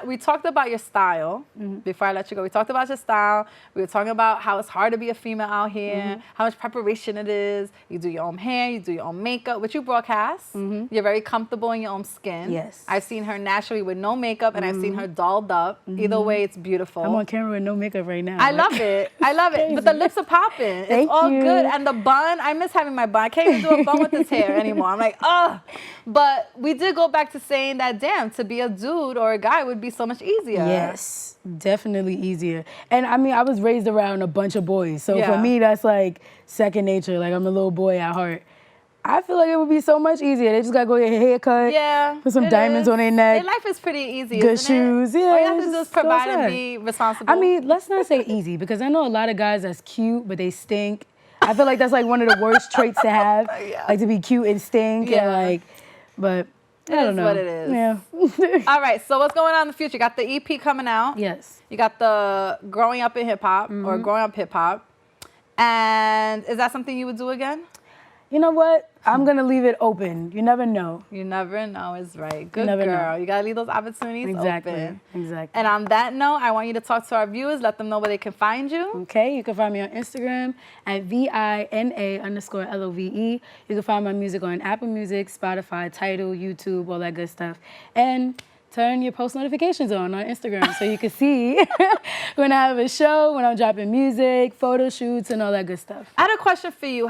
we talked about your style before I let you go. We talked about your style. We were talking about how it's hard to be a female out here, how much preparation it is. You do your own hair, you do your own makeup, which you broadcast. You're very comfortable in your own skin. Yes. I've seen her naturally with no makeup and I've seen her dolled up. Either way, it's beautiful. I'm on camera with no makeup right now. I love it. I love it. But the Crazy. lips are popping. It's Thank all you. good. And the bun, I miss having my bun. I can't even do a bun with this hair anymore. I'm like, ugh. But we did go back to saying that, damn, to be a dude or a guy would be so much easier. Yes, definitely easier. And I mean, I was raised around a bunch of boys. So Yeah. for me, that's like second nature. Like I'm a little boy at heart. I feel like it would be so much easier. They just gotta go get a haircut. Yeah. Put some it diamonds is. on their neck. Their life is pretty easy. Good isn't shoes. It? Yeah, All you have it's to do is just so provide and sad. be responsible. I mean, let's not say easy because I know a lot of guys that's cute, but they stink. I feel like that's like one of the worst traits to have. Yeah. Like to be cute and stink Yeah. and like, but I It don't is know. what it is. Yeah. all right. So what's going on in the future? You got the EP coming out. Yes. You got the growing up in hip hop or growing up hip hop. And is that something you would do again? You know what? I'm gonna leave it open. You never know. You never know is right. Good never girl. know. You gotta leave those opportunities Exactly. open. Exactly. And on that note, I want you to talk to our viewers. Let them know where they can find you. Okay, you can find me on Instagram at VINA_LOVE. You can find my music on Apple Music, Spotify, Tidal, YouTube, all that good stuff. And turn your post notifications on Instagram so you can see when I have a show, when I'm dropping music, photo shoots, and all that good stuff. I had a question for you.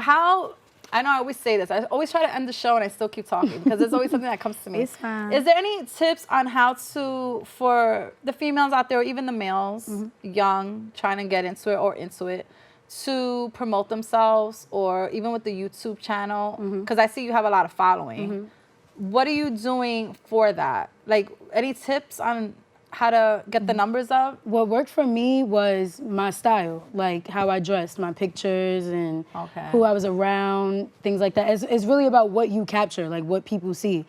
I know I always say this. I always try to end the show and I still keep talking because there's always something that comes to me. It's fine. Is there any tips on how to, for the females out there or even the males, young, trying to get into it or into it, to promote themselves, or even with the YouTube channel? Because I see you have a lot of following. What are you doing for that? Like, any tips on how to get the numbers up? What worked for me was my style, like how I dressed, my pictures, and who I was around, things like that. It's really about what you capture, like what people see.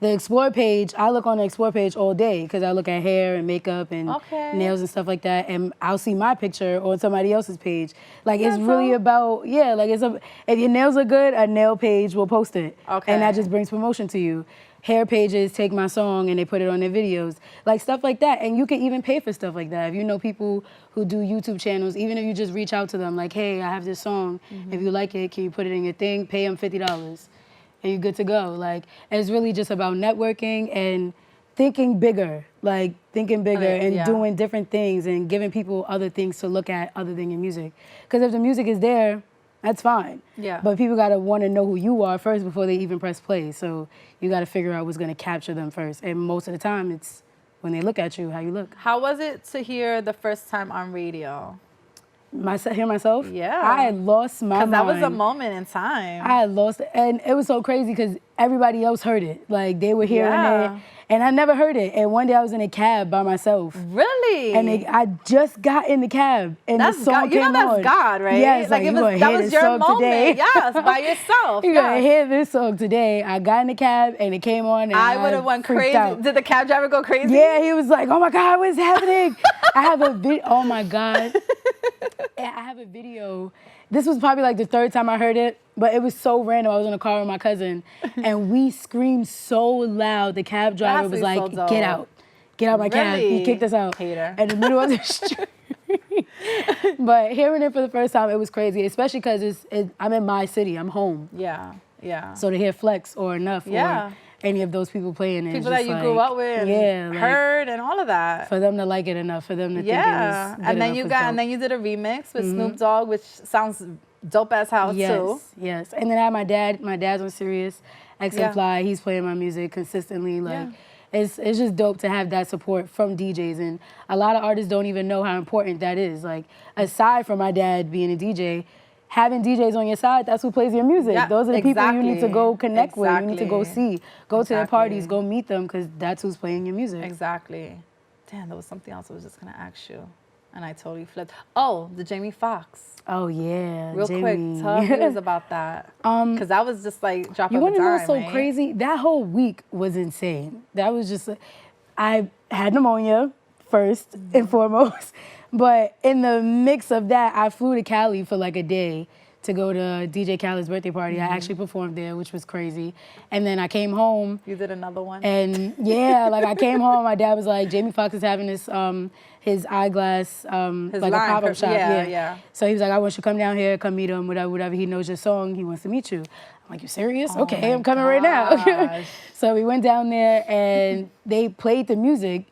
The Explore page, I look on the Explore page all day because I look at hair and makeup and nails and stuff like that, and I'll see my picture on somebody else's page. Like, it's really about, like, if your nails are good, a nail page will post it. And that just brings promotion to you. Hair pages take my song and they put it on their videos. Like, stuff like that. And you can even pay for stuff like that. If you know people who do YouTube channels, even if you just reach out to them, like, hey, I have this song. If you like it, can you put it in your thing? Pay them $50. And you're good to go. Like, it's really just about networking and thinking bigger, and doing different things and giving people other things to look at other than your music. Because if the music is there, that's fine. But people gotta wanna know who you are first before they even press play. So you gotta figure out what's gonna capture them first. And most of the time, it's when they look at you, how you look. How was it to hear the first time on radio? Hear myself? Yeah. I had lost my mind. Because that was a moment in time. I had lost it. And it was so crazy because everybody else heard it. Like, they were hearing it. And I never heard it. And one day I was in a cab by myself. Really? And I just got in the cab. And the song came on. That's God, right? Yes, like that was your moment. Today. Yes, by yourself. You're going to hear this song today. I got in the cab and it came on. And I would have went crazy. Out. Did the cab driver go crazy? Yeah, he was like, oh my God, what's happening? I have a video. Oh my God. I have a video. This was probably like the third time I heard it, but it was so random. I was in a car with my cousin, and we screamed so loud. The cab driver was like, so get out my cab. He kicked us out. Hater. In the middle of the street. But hearing it for the first time, it was crazy, especially because I'm in my city. I'm home. Yeah. So to hear Flex or Enough or any of those people playing it. People that you grew up with and heard and all of that. For them to like it enough, for them to think it was good and then you did a remix with Snoop Dogg, which sounds dope as hell too. Yes. And then I had my dad. My dad's on Sirius XM Fly. He's playing my music consistently. Like, it's just dope to have that support from DJs. And a lot of artists don't even know how important that is. Like, aside from my dad being a DJ, having DJs on your side, that's who plays your music. Those are the people you need to go connect with. You need to go see. Go to their parties, go meet them, because that's who's playing your music. Exactly. Damn, there was something else I was just going to ask you, and I totally flipped. Oh, the Jamie Foxx. Oh, yeah. Real quick, tell us about that. Because that was just like dropping the dime, You want to know what's so crazy? That whole week was insane. That was just, I had pneumonia first and foremost. But in the mix of that, I flew to Cali for like a day to go to DJ Khaled's birthday party. I actually performed there, which was crazy. And then I came home. You did another one? And I came home. My dad was like, Jamie Foxx is having this, his eyeglass, his like a pop-up shop. Yeah. So he was like, I want you to come down here, come meet him, whatever. He knows your song. He wants to meet you. I'm like, you serious? Okay, I'm coming right now. So we went down there and they played the music.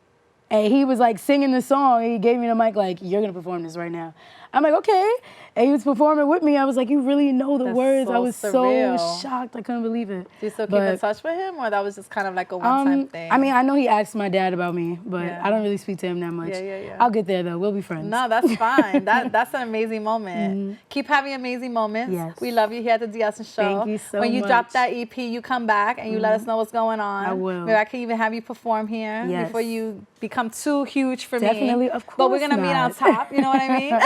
And he was like singing the song, and he gave me the mic like, you're gonna perform this right now. I'm like, okay. And he was performing with me. I was like, you really know the words. So I was surreal. so shocked. I couldn't believe it. Do you still keep in touch with him, or that was just kind of like a one-time thing? I mean, I know he asked my dad about me, but I don't really speak to him that much. Yeah. I'll get there though. We'll be friends. No, that's fine. That's an amazing moment. Keep having amazing moments. Yes. We love you here at the D. Essence Show. Thank you so much. When you drop that EP, you come back and you let us know what's going on. I will. Maybe I can even have you perform here before you become too huge for me. Definitely, of course. But we're gonna meet on top. You know what I mean?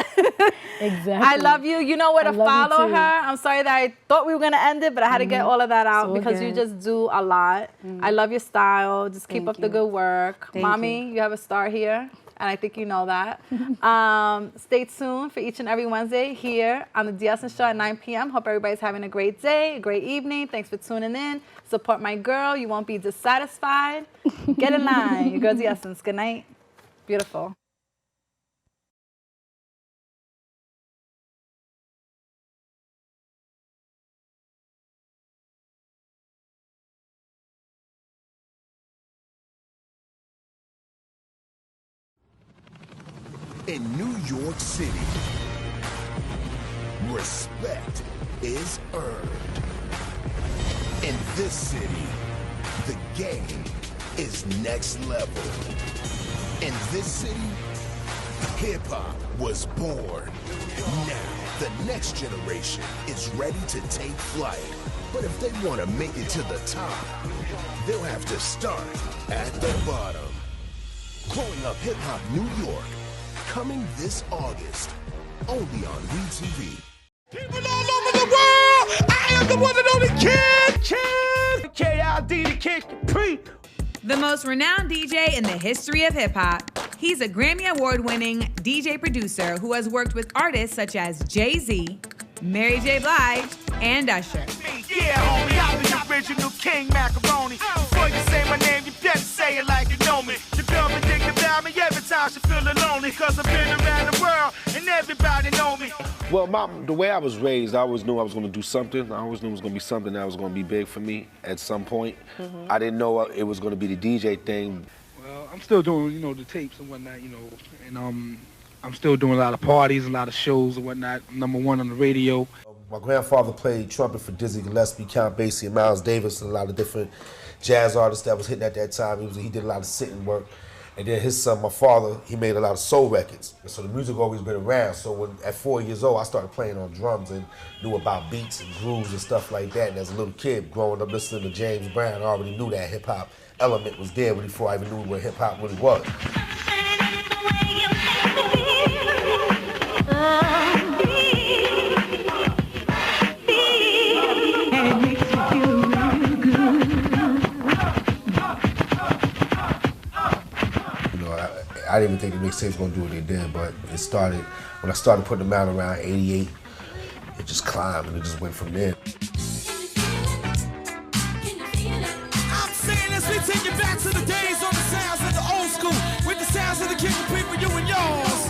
Exactly. I love you. You know where to follow her. I'm sorry that I thought we were gonna end it, but I had to get all of that out because you just do a lot. I love your style. Just keep up the good work. Mommy, you have a star here, and I think you know that. Stay tuned for each and every Wednesday here on the D. Essence Show at 9 p.m. Hope everybody's having a great day, a great evening. Thanks for tuning in. Support my girl. You won't be dissatisfied. Get in line. Your girl D. Essence. Good night. Beautiful. In New York City, respect is earned. In this city, the game is next level. In this city, hip-hop was born. Now, The next generation is ready to take flight. But if they want to make it to the top, they'll have to start at the bottom. Growing Up Hip Hop New York, coming this August, only on WeTV. People all over the world, I am the one and only Kid. K-I-D, the Kid Capri. The most renowned DJ in the history of hip-hop. He's a Grammy Award-winning DJ producer who has worked with artists such as Jay-Z, Mary J. Blige, and Usher. Yeah, homie, I'm the original King Macaroni. Before you say my name, you better say it like you know me. The girl been thinking about me every time she feeling lonely, cause I've been around the world and everybody know me. Well, the way I was raised, I always knew I was going to do something. I always knew it was going to be something that was going to be big for me at some point. Mm-hmm. I didn't know it was going to be the DJ thing. Well, I'm still doing, the tapes and whatnot, and I'm still doing a lot of parties, a lot of shows and whatnot. I'm #1 on the radio. My grandfather played trumpet for Dizzy Gillespie, Count Basie, and Miles Davis, and a lot of different jazz artists that was hitting at that time. He did a lot of sitting work. And then his son, my father, he made a lot of soul records. So the music always been around. So at 4 years old, I started playing on drums and knew about beats and grooves and stuff like that. And as a little kid, growing up listening to James Brown, I already knew that hip-hop element was there before I even knew what hip-hop really was. I didn't even think the mixtapes gonna do what they did, but it started, when I started putting them out around 88, it just climbed and it just went from there. I'm saying as we take it back to the days on the sounds of the old school, with the sounds of the King of People, you and yours.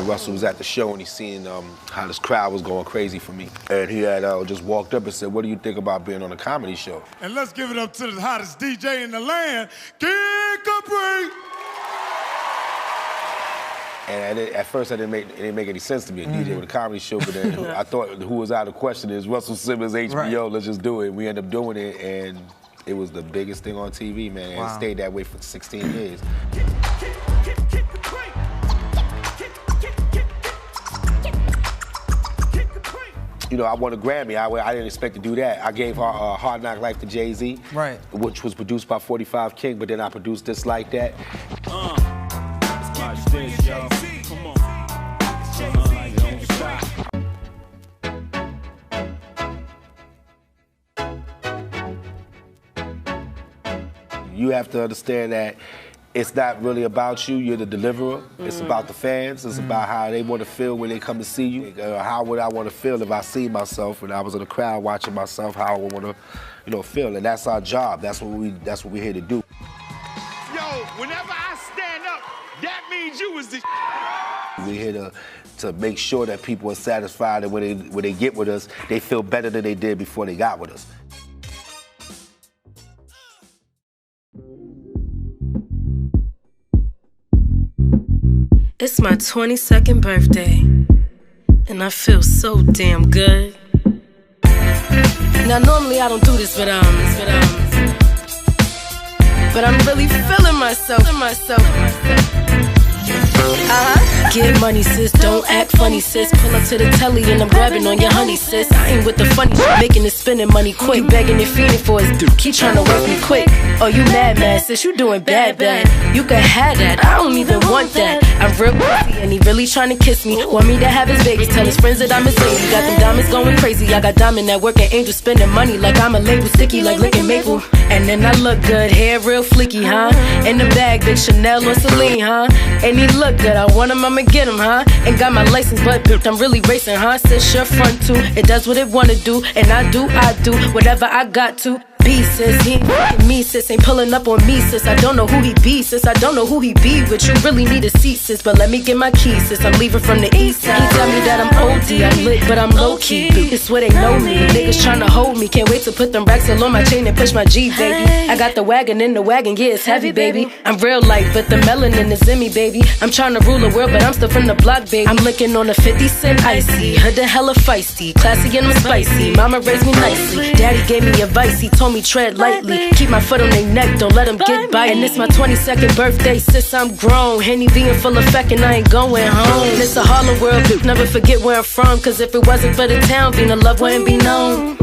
Russell was at the show and he seen how this crowd was going crazy for me. And he had just walked up and said, "What do you think about being on a comedy show?" And let's give it up to the hottest DJ in the land, Kid Capri. And at first it didn't make any sense to me, a DJ with a comedy show, but then I thought who was out of question is Russell Simmons, HBO, right. Let's just do it. We ended up doing it, and it was the biggest thing on TV, man, and it stayed that way for 16 years. I won a Grammy. I didn't expect to do that. I gave Hard Knock Life to Jay-Z, right, which was produced by 45 King, but then I produced This Like That. Watch this, yo. Come on. Don't stop. You have to understand that it's not really about you. You're the deliverer. It's about the fans. It's about how they want to feel when they come to see you. How would I want to feel if I see myself and I was in the crowd watching myself? How I would want to, feel. And that's our job. That's what we're here to do. Yo, whenever I stand up, that means you was the. We're here to make sure that people are satisfied, and when they get with us, they feel better than they did before they got with us. It's my 22nd birthday, and I feel so damn good. Now normally I don't do this, but I'm really feeling myself. Get money, sis, don't act funny, sis. Pull up to the telly and I'm grabbing on your honey, sis. I ain't with the funny shit, making it spending money quick. You begging and feeding for his dude, keep trying to work me quick. Oh, you mad, sis, you doing bad. You can have that, I don't even want that. I'm real pussy and he really trying to kiss me. Want me to have his babies, tell his friends that I'm his lady. Got them diamonds going crazy, I got diamond at work and angel spending money like I'm a label, sticky like licking maple. And then I look good, hair real fleeky, huh? In the bag, big Chanel or Celine, huh? And he look good, I want him, I'ma get him, huh? Ain't got my license, but I'm really racing, huh? Says your front too, it does what it wanna do, and I do whatever I got to. be, sis. He ain't fucking me, sis. Ain't pulling up on me, sis. I don't know who he be, sis. I don't know who he be with. You really need a seat, sis. But let me get my keys, sis. I'm leaving from the east side. He tell me that I'm OD. I'm lit, but I'm low key. It's where they know me. Niggas tryna hold me. Can't wait to put them racks all on my chain and push my G, baby. I got the wagon in the wagon, yeah, it's heavy, baby. I'm real light, but the melanin is in me, baby. I'm tryna rule the world, but I'm still from the block, baby. I'm looking on a 50 cent icy. Her the hella feisty, classy and I'm spicy. Mama raised me nicely. Daddy gave me advice, he told me tread lightly. Keep my foot on their neck, don't let them get by. And it's my 22nd birthday, sis, I'm grown. Henny being full effect and I ain't going home. It's a Harlem world, but never forget where I'm from. Cause if it wasn't for the town, Vina, love wouldn't be known.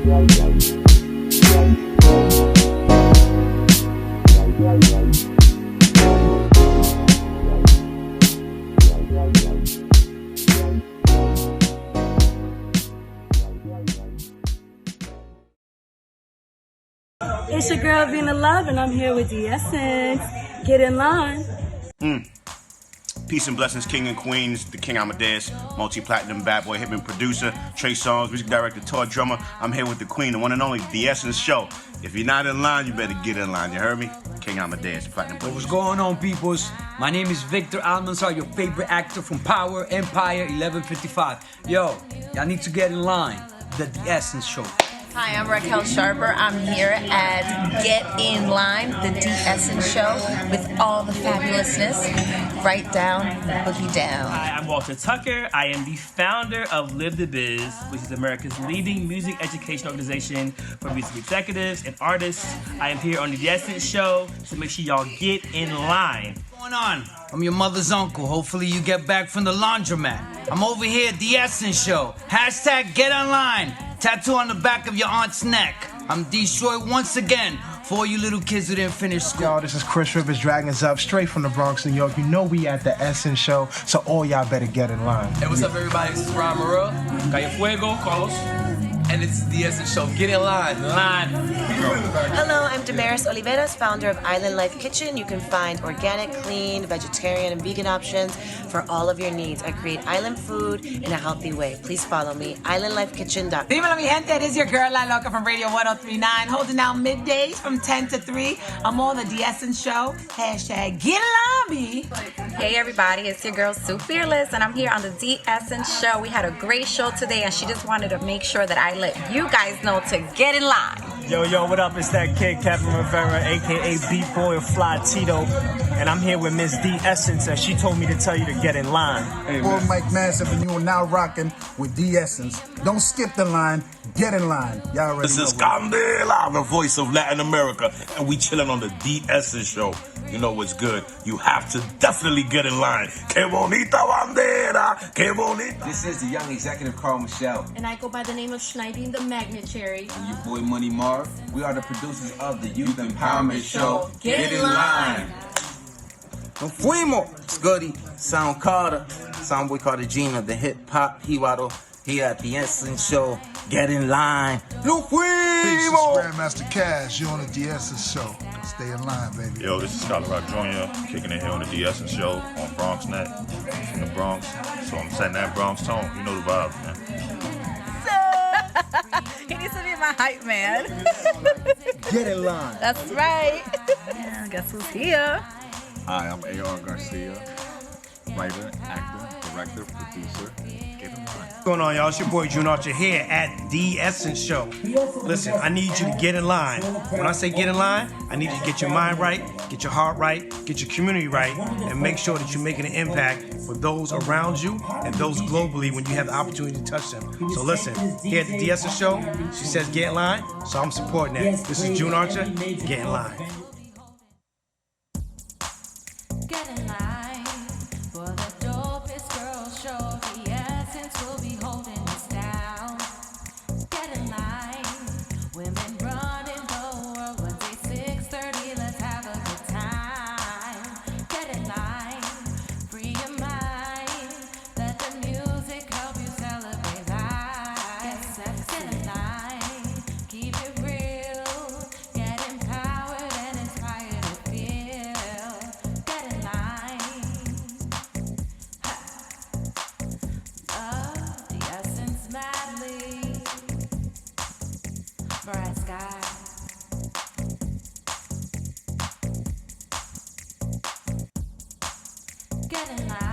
Yeah. it's your girl Vina Love, and I'm here with The Essence. Get in line. Peace and blessings, king and queens, the King Amadeus, multi-platinum bad boy hip-hop producer, Trey Songz, music director, tour drummer. I'm here with the queen, the one and only The Essence Show. If you're not in line, you better get in line. You heard me? King Amadeus, platinum producer. What's going on, peoples? My name is Victor Almanzar, your favorite actor from Power, Empire, 1155. Yo, y'all need to get in line. The Essence Show. Hi, I'm Raquel Sharper. I'm here at GetInLine, the D Essence Show, with all the fabulousness. Right down, boogie down. Hi, I'm Walter Tucker. I am the founder of Live the Biz, which is America's leading music education organization for music executives and artists. I am here on the Essence Show, so make sure y'all get in line. What's going on? I'm your mother's uncle. Hopefully you get back from the laundromat. I'm over here at The Essence Show. Hashtag get online. Tattoo on the back of your aunt's neck. I'm D-Shroy once again for all you little kids who didn't finish school. Yo, this is Chris Rivers, Dragons Up, straight from the Bronx, New York. You know we at The Essence Show, so all y'all better get in line. Hey, what's up, everybody? This is Ron Morel, Calle Fuego, Carlos. And this is The Essence Show. Get in line. Hello, I'm Damaris Oliveras, founder of Island Life Kitchen. You can find organic, clean, vegetarian, and vegan options for all of your needs. I create island food in a healthy way. Please follow me, islandlifekitchen.com. Dímelo, mi gente. This is your girl, La Loca from Radio 1039, holding out middays from 10 to 3. I'm on the The Essence Show. Hashtag get in line, me. Hey, everybody. It's your girl, Sue Fearless, and I'm here on the The Essence Show. We had a great show today, and she just wanted to make sure that I let you guys know to get in line. Yo, what up? It's that kid, Capri Rivera, a.k.a. B-Boy of Fly Tito. And I'm here with Miss D Essence, and she told me to tell you to get in line. Hey, boy, Mike Massive, and you are now rocking with D Essence. Don't skip the line. Get in line. Y'all already This know. is Candela, the voice of Latin America, and we chilling on the D Essence Show. You know what's good? You have to definitely get in line. Que bonita bandera, que bonita. This is the young executive Carl Michelle. And I go by the name of Schneiding the Magnet Cherry. And your boy Money Marv. We are the producers of the Youth Empowerment Show. Get in line. Nos fuimos. Scuddy, Sound Carter, Soundboy Carter Gina, the hip hop Hiwado, here at the Essence Show. Get in line. Nos fuimos. Grandmaster Cash, you on the D Essence Show. Stay in line, baby. Yo, this is Scott Rock Jr. kicking it here on the D Essence Show on BronxNet from the Bronx. So I'm setting that Bronx tone. You know the vibes, man. He needs to be my hype man. Get in line. That's right. Yeah, guess who's here? Hi, I'm A.R. Garcia, writer, actor, director, producer. Get in line. What's going on, y'all? It's your boy June Archer here at The Essence Show. Listen, I need you to get in line. When I say get in line, I need you to get your mind right, get your heart right, get your community right, and make sure that you're making an impact for those around you and those globally when you have the opportunity to touch them. So listen, here at the D Essence Show, she says get in line, so I'm supporting that. This is June Archer, get in line. Get in line for the dopest girl show. The Essence will be holding us down. Get in line, women running the world. Wednesday 6:30, let's have a good time. Get in line, free your mind. Let the music help you celebrate life. Get in line, keep it real. Get empowered and inspired to feel. Get in line. Love the essence madly. Bright sky. Get in line.